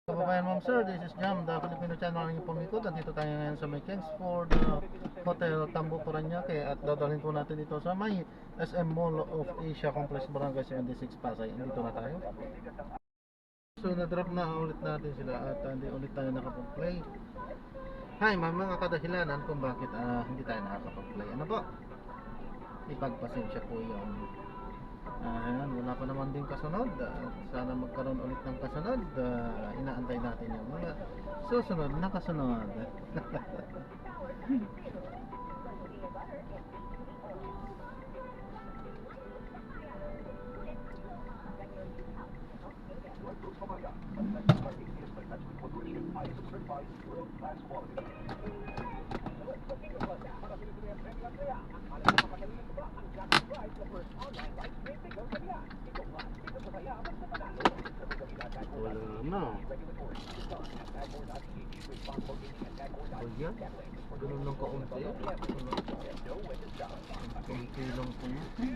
Kababayan ma'am sir, this is Jam, the Filipino channel ng pamikot. Nandito tayo ngayon sa may Kingsford Hotel, Tambo, Paranaque at dadalhin po natin dito sa may SM Mall of Asia Complex Barangay 76 Pasay. Dito na tayo. So na-drop na ulit natin sila at hindi ulit tayo nakapag-play. Hi, may mga kadahilanan kung bakit hindi tayo nakakapag-play. Ano po? Ipagpasensya po yun. Ayan, wala pa naman din kasunod. Sana magkaroon ulit ng kasunod. Inaantay natin yung mga susunod na kasunod. Wala na. O yan, ganun lang kaunti. Kaunti lang po yan.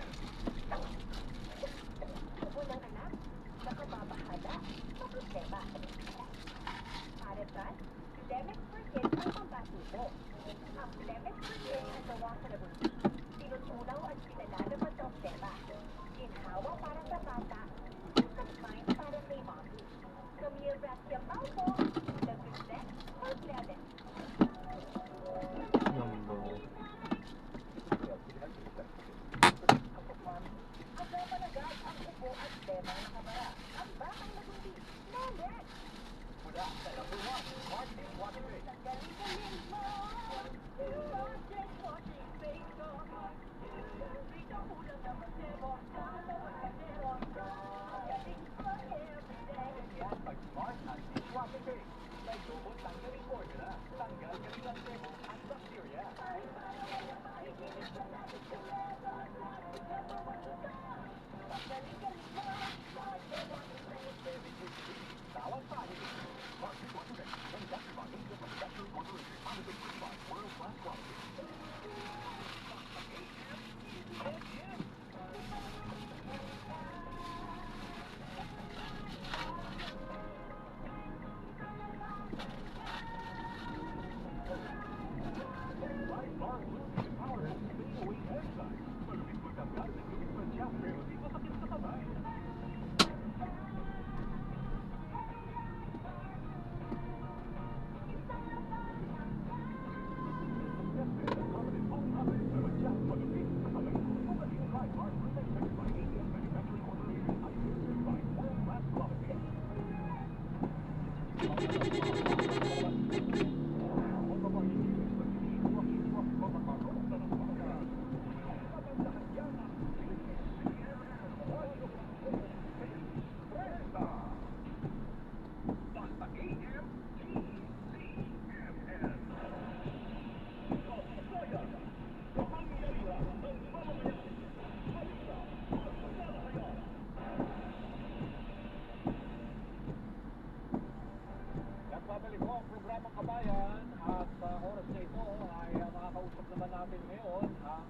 Nagbabalik po ang programang Kabayan at sa oras na ito ay makakausap naman natin ngayon ang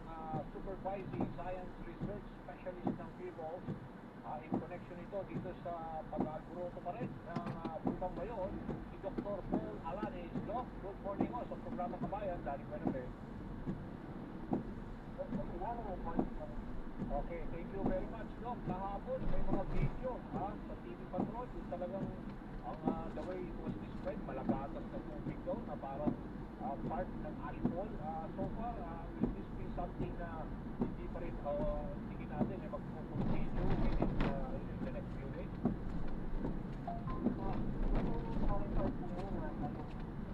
Supervising Science Research Specialist ng PHIVOLS in connection ito dito sa pag-agrupo pa rin ng Butang Bayon, si Dr. Paul Alanis. Doc, good morning po sa programang Kabayan. Daring Benabe. Okay, thank you very much, Doc. Kahapon may mga video sa TV Patrol yung talagang the way it was described, malagatas na tubig daw na parang part ng ashfall. So far, is this be something na hindi pa rin tingin natin mag-continue in the next few days?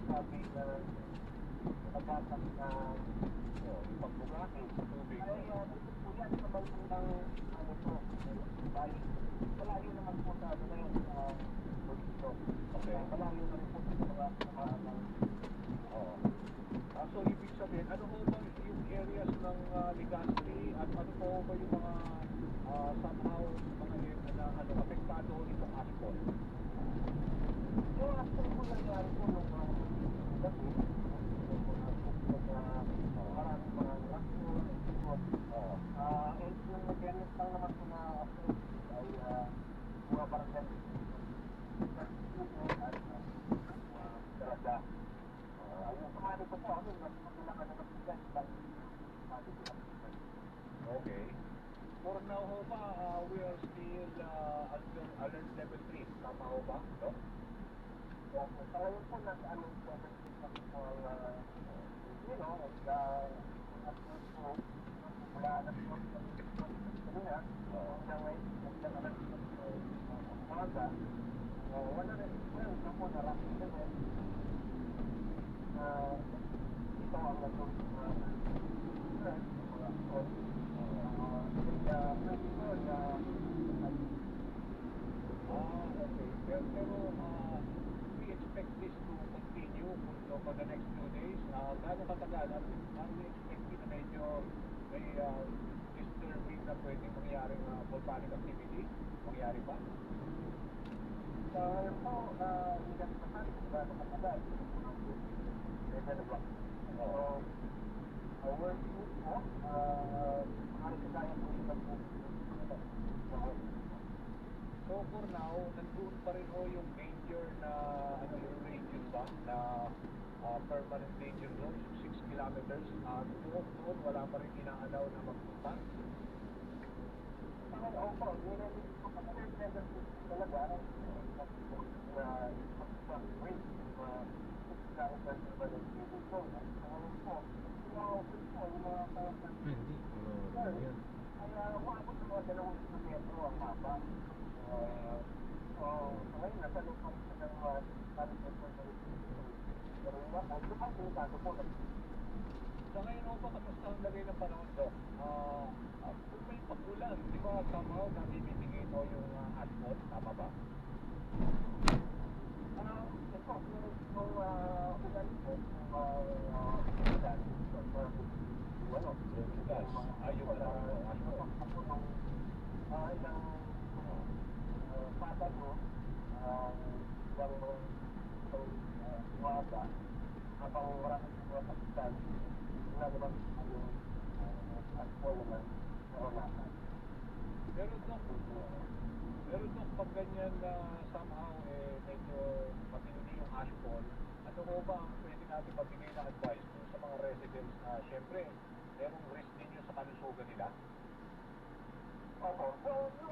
Sabi na malagatas na yung pagbugakin sa tubig. Ay, dito po yan sa bandang malayo naman po sa ano na yung okay. Malayo na rin po sa mga so ibig sabihin, ano po ba yung areas ng Legazpi at ano po ba yung mga somehow mga area na apektado itong ashfall? Yung ashfall po nangyari po nung gabi maraming mga ashfall and yung mechanics lang naman po na ashfall ay mga barangay at Okay. For now ho ba, we are still under alert level 3. Tama ho ba? No? Okay. Pero we expect this to continue for the next few days. Gano'ng katagal? Are we expecting na medyo may disturbing na pwedeng mangyaring volcanic activity? Mangyari pa? So for now, nandun pa rin ho yung danger na yung region ba na permanent danger zone, 6 kilometers. Doon wala pa rin inaalaw na magpunta. Hindi. Yan. Sa ngayon ho ba, kamusta ang lagay ng panahon doon? Kung may pag-ulan, di ba somehow nabibigay mo yung asphalt, tama ba? Gas, ayaw na lang asphalt. Pero Dok, pag ganyan na somehow medyo matindi yung asphalt, ano ho ba ang pwede natin mabigay na advice sa mga residents na syempre, merong risk ninyo sa kalusugan nila?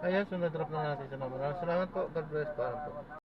Ayan, so na-drop na natin sa number. Salamat po. God bless. Paalam po.